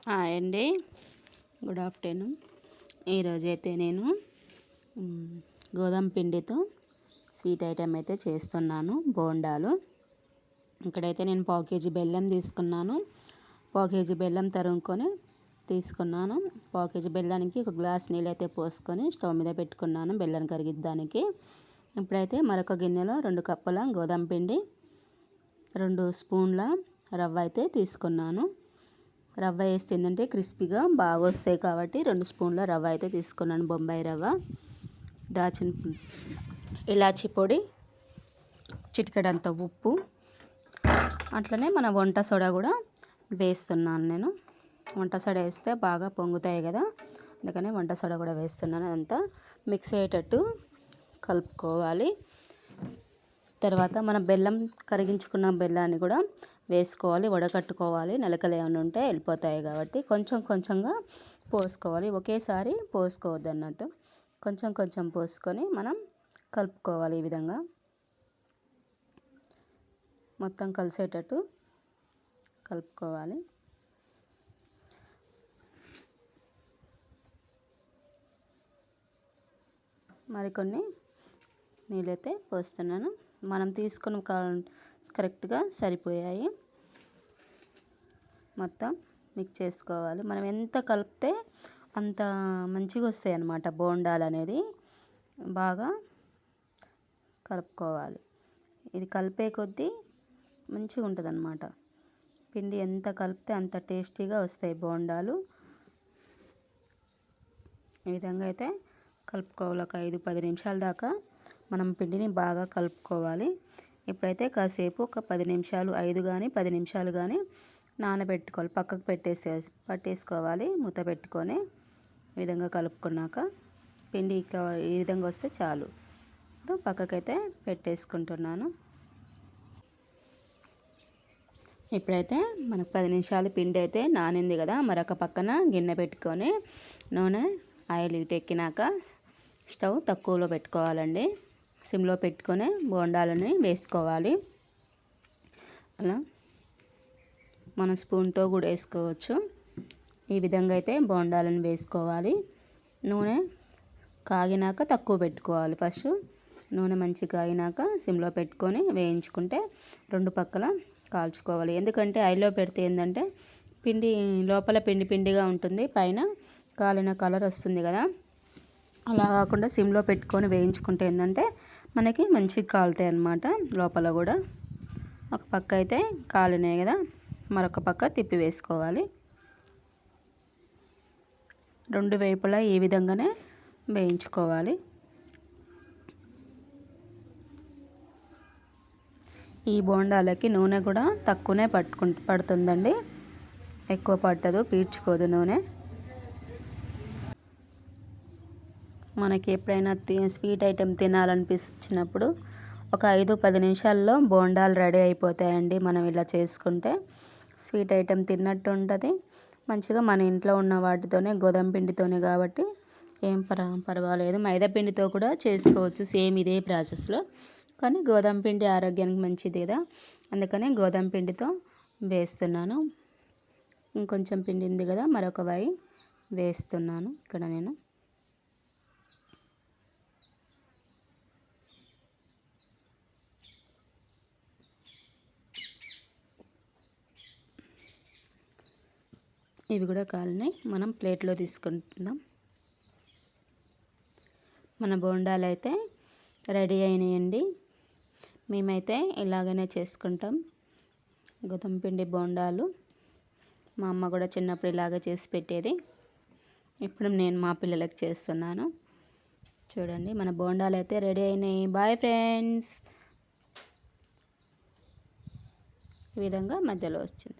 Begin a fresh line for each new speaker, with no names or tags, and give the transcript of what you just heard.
Hi అండి, good afternoon. ఈరోజైతే నేను గోధుమ పిండితో స్వీట్ ఐటెం అయితే చేస్తున్నాను, బోండాలు. ఇక్కడైతే నేను పావు కేజీ బెల్లం తీసుకున్నాను. పావు కేజీ బెల్లం తరుముకొని తీసుకున్నాను. పావు కేజీ బెల్లానికి ఒక గ్లాస్ నీళ్ళు అయితే పోసుకొని స్టవ్ మీద పెట్టుకున్నాను బెల్లం కరిగిద్దానికి. ఇప్పుడైతే మరొక గిన్నెలో 2 కప్పుల గోధుమ పిండి, 2 స్పూన్ల రవ్వ అయితే తీసుకున్నాను. రవ్వ వేసి తిందంటే క్రిస్పీగా బాగా వస్తాయి కాబట్టి 2 స్పూన్ల రవ్వ అయితే తీసుకున్నాను, బొంబాయి రవ్వ. ఇలాచి పొడి, చిటికెడంత ఉప్పు, అట్లనే మన వంట సోడా కూడా వేస్తున్నాను నేను. వంట సోడా వేస్తే బాగా పొంగుతాయి కదా, అందుకని వంట సోడా కూడా వేస్తున్నాను. అదంతా మిక్స్ అయ్యేటట్టు కలుపుకోవాలి. తర్వాత మన బెల్లం కరిగించుకున్న బెల్లాన్ని కూడా వేసుకోవాలి, వడకట్టుకోవాలి. నలకలు ఏమైనా ఉంటే వెళ్ళిపోతాయి కాబట్టి కొంచెం కొంచెంగా పోసుకోవాలి, ఒకేసారి పోసుకోవద్దు అన్నట్టు. కొంచెం కొంచెం పోసుకొని మనం కలుపుకోవాలి. ఈ విధంగా మొత్తం కలిసేటట్టు కలుపుకోవాలి. మరికొన్ని నీళ్ళైతే పోస్తున్నాను. మనం తీసుకున్న కరెక్ట్గా సరిపోయాయి. మొత్తం మిక్స్ చేసుకోవాలి. మనం ఎంత కలిపితే అంత మంచిగా వస్తాయి అన్నమాట బోండాలు అనేది. బాగా కలుపుకోవాలి. ఇది కలిపే కొద్దీ మంచిగా ఉంటుంది అన్నమాట. పిండి ఎంత కలిపితే అంత టేస్టీగా వస్తాయి బోండాలు. ఈ విధంగా అయితే కలుపుకోవాలి. ఒక 5-10 నిమిషాల దాకా మనం పిండిని బాగా కలుపుకోవాలి. ఇప్పుడైతే కాసేపు ఒక 10 నిమిషాలు, 5 కానీ 10 నిమిషాలు కానీ నానబెట్టుకోవాలి. పక్కకు పట్టేసుకోవాలి మూత పెట్టుకొని. ఈ విధంగా కలుపుకున్నాక పిండి ఈ విధంగా వస్తే చాలు. ఇప్పుడు పక్కకైతే పెట్టేసుకుంటున్నాను. ఇప్పుడైతే మనకు 10 నిమిషాలు పిండి అయితే నానింది కదా, మరొక పక్కన గిన్నె పెట్టుకొని నూనె ఆయిల్ ఎక్కినాక స్టవ్ తక్కువలో పెట్టుకోవాలండి. సిమ్లో పెట్టుకొని బోండాలని వేసుకోవాలి. అలా మన స్పూన్తో కూడా వేసుకోవచ్చు. ఈ విధంగా అయితే బోండాలను వేసుకోవాలి. నూనె కాగినాక తక్కువ పెట్టుకోవాలి. ఫస్ట్ నూనె మంచిగా కాగినాక సిమ్లో పెట్టుకొని వేయించుకుంటే 2 పక్కల కాల్చుకోవాలి. ఎందుకంటే ఆయిల్లో పెడితే ఏంటంటే పిండి లోపల పిండి పిండిగా ఉంటుంది, పైన కాలిన కలర్ వస్తుంది కదా. అలా కాకుండా సిమ్లో పెట్టుకొని వేయించుకుంటే ఏంటంటే మనకి మంచిగా కాలుతాయి అన్నమాట. లోపల కూడా ఒక పక్క అయితే కాలినాయి కదా, మరొక పక్క తిప్పి వేసుకోవాలి. 2 వైపులా ఈ విధంగానే వేయించుకోవాలి. ఈ బోండాలకి నూనె కూడా తక్కువనే పడుతుందండి, ఎక్కువ పట్టదు, పీల్చుకోదు నూనె. మనకి ఎప్పుడైనా స్వీట్ ఐటెం తినాలనిపించినప్పుడు ఒక 5-10 నిమిషాల్లో బోండాలు రెడీ అయిపోతాయండి. మనం ఇలా చేసుకుంటే స్వీట్ ఐటెం తిన్నట్టు ఉంటుంది. మంచిగా మన ఇంట్లో ఉన్న వాటితోనే, గోధుమ పిండితోనే కాబట్టి ఏం పర్వాలేదు. మైదా పిండితో కూడా చేసుకోవచ్చు సేమ్ ఇదే ప్రాసెస్లో, కానీ గోధుమ పిండి ఆరోగ్యానికి మంచిది కదా, అందుకనే గోధుమ పిండితో వేస్తున్నాను. ఇంకొంచెం పిండి ఉంది కదా, మరొక వాయి వేస్తున్నాను ఇక్కడ నేను. ఇవి కూడా కాలినాయి, మనం ప్లేట్లో తీసుకుంటున్నాం. మన బోండాలు అయితే రెడీ అయినాయండి. మేమైతే ఇలాగనే చేసుకుంటాం గోధుమ పిండి బోండాలు. మా అమ్మ కూడా చిన్నప్పుడు ఇలాగ చేసి పెట్టేది. ఇప్పుడు నేను మా పిల్లలకు చేస్తున్నాను. చూడండి, మన బోండాలు అయితే రెడీ అయినాయి. Bye friends. ఈ విధంగా మధ్యలో వచ్చింది.